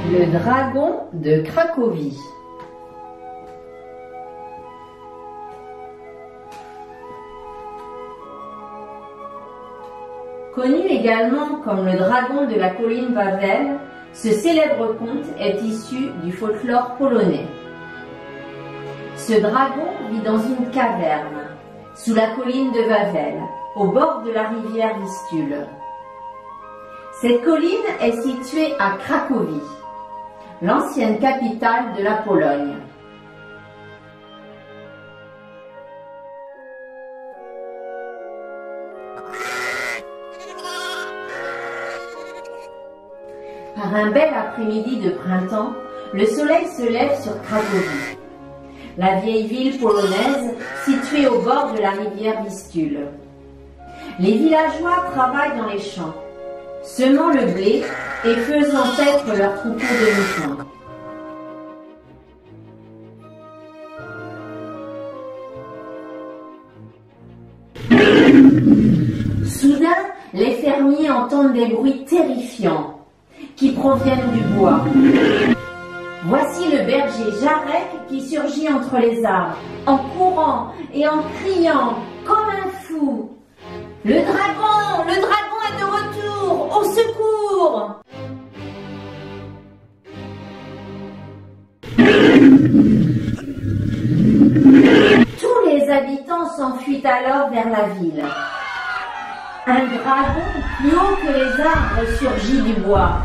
Le dragon de Cracovie. Connu également comme le dragon de la colline Wawel, ce célèbre conte est issu du folklore polonais. Ce dragon vit dans une caverne, sous la colline de Wawel, au bord de la rivière Vistule. Cette colline est située à Cracovie, l'ancienne capitale de la Pologne. Par un bel après-midi de printemps, le soleil se lève sur Cracovie, la vieille ville polonaise située au bord de la rivière Vistule. Les villageois travaillent dans les champs, semant le blé et faisant paître leurs troupeaux de moutons. Soudain, les fermiers entendent des bruits terrifiants qui proviennent du bois. Voici le berger Jarek qui surgit entre les arbres, en courant et en criant comme un fou. « Le dragon est de retour! Au secours !» Tous les habitants s'enfuient alors vers la ville. Un dragon plus haut que les arbres surgit du bois.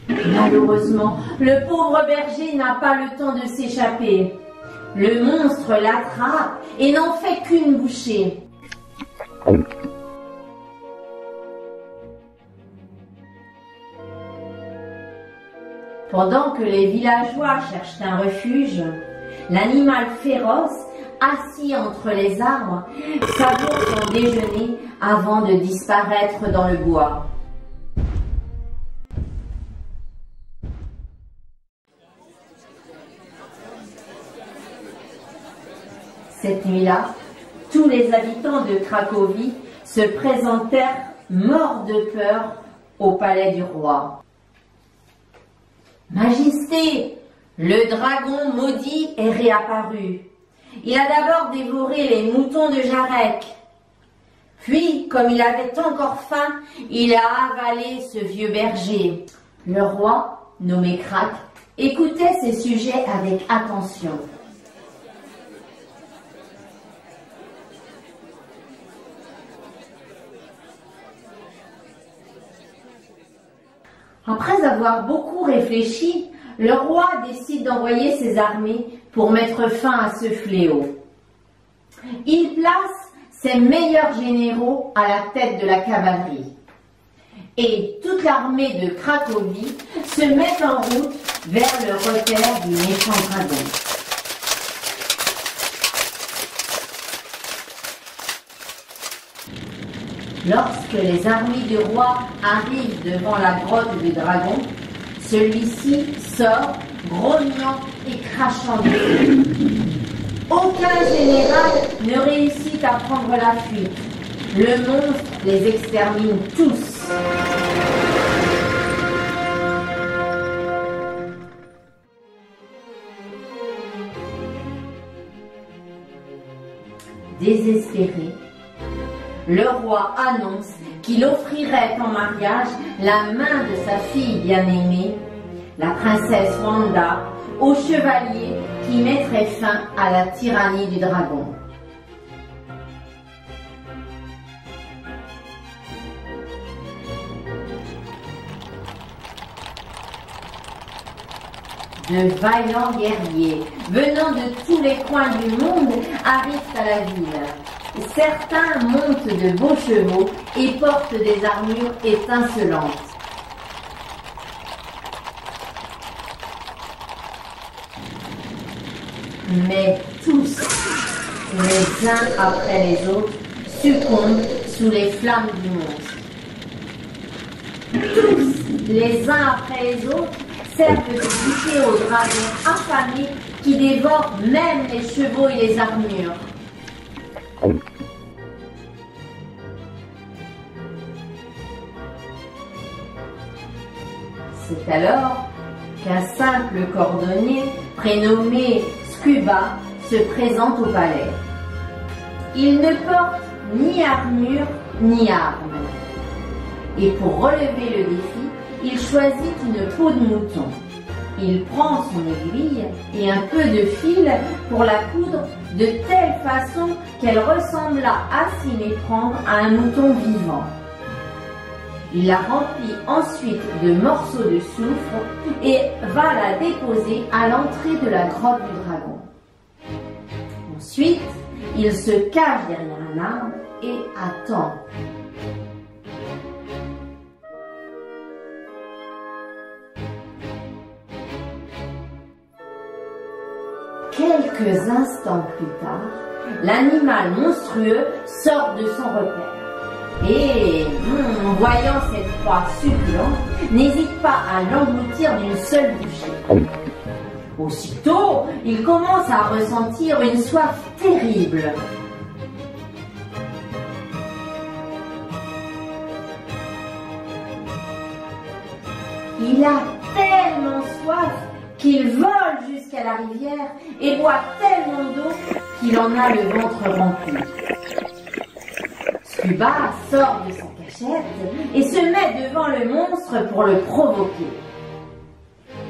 Malheureusement, le pauvre berger n'a pas le temps de s'échapper. Le monstre l'attrape et n'en fait qu'une bouchée. Pendant que les villageois cherchent un refuge, l'animal féroce, assis entre les arbres, savoure son déjeuner avant de disparaître dans le bois. Cette nuit-là, tous les habitants de Cracovie se présentèrent morts de peur au palais du roi. « Majesté, le dragon maudit est réapparu. Il a d'abord dévoré les moutons de Jarek. Puis, comme il avait encore faim, il a avalé ce vieux berger. » Le roi, nommé Crac, écoutait ces sujets avec attention. Après avoir beaucoup réfléchi, le roi décide d'envoyer ses armées pour mettre fin à ce fléau. Il place ses meilleurs généraux à la tête de la cavalerie. Et toute l'armée de Cracovie se met en route vers le repaire du méchant dragon. Lorsque les armées du roi arrivent devant la grotte du dragon, celui-ci sort, grognant et crachant du feu. Aucun général ne réussit à prendre la fuite. Le monstre les extermine tous. Désespéré, le roi annonce qu'il offrirait en mariage la main de sa fille bien-aimée, la princesse Wanda, au chevalier qui mettrait fin à la tyrannie du dragon. De vaillants guerriers venant de tous les coins du monde arrivent à la ville. Certains montent de beaux chevaux et portent des armures étincelantes. Mais tous, les uns après les autres, succombent sous les flammes du monstre. Tous, les uns après les autres, servent de bouchée au dragon affamé qui dévore même les chevaux et les armures. C'est alors qu'un simple cordonnier prénommé Scuba se présente au palais. Il ne porte ni armure ni armes. Et pour relever le défi, il choisit une peau de mouton. Il prend son aiguille et un peu de fil pour la coudre de telle façon qu'elle ressemblera à s'y méprendre à un mouton vivant. Il la remplit ensuite de morceaux de soufre et va la déposer à l'entrée de la grotte du dragon. Ensuite, il se cache derrière un arbre et attend. Quelques instants plus tard, l'animal monstrueux sort de son repère. Et, voyant cette proie succulente, n'hésite pas à l'engloutir d'une seule bouchée. Aussitôt, il commence à ressentir une soif terrible. Il a tellement soif qu'il vole jusqu'à la rivière et boit tellement d'eau qu'il en a le ventre rempli. Scuba sort de sa cachette et se met devant le monstre pour le provoquer.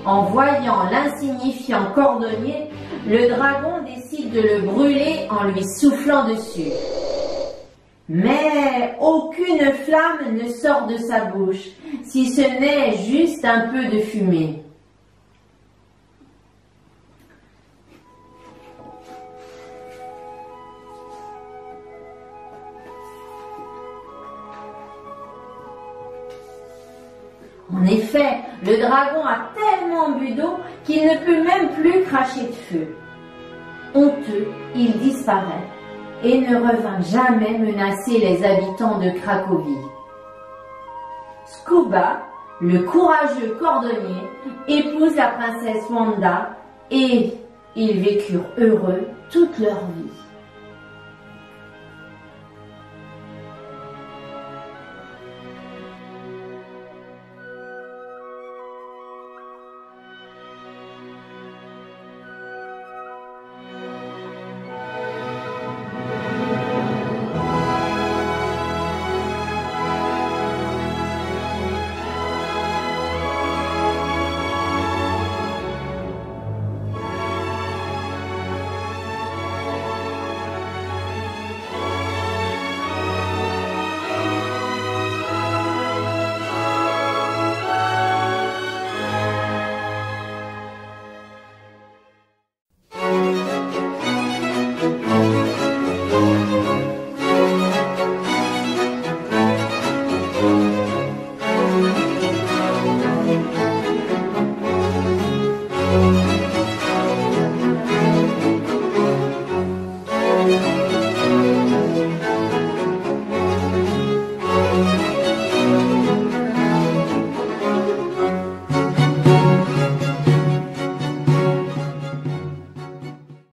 En voyant l'insignifiant cordonnier, le dragon décide de le brûler en lui soufflant dessus. Mais aucune flamme ne sort de sa bouche, si ce n'est juste un peu de fumée. En effet, le dragon a tellement bu d'eau qu'il ne peut même plus cracher de feu. Honteux, il disparaît et ne revint jamais menacer les habitants de Cracovie. Scuba, le courageux cordonnier, épouse la princesse Wanda et ils vécurent heureux toute leur vie.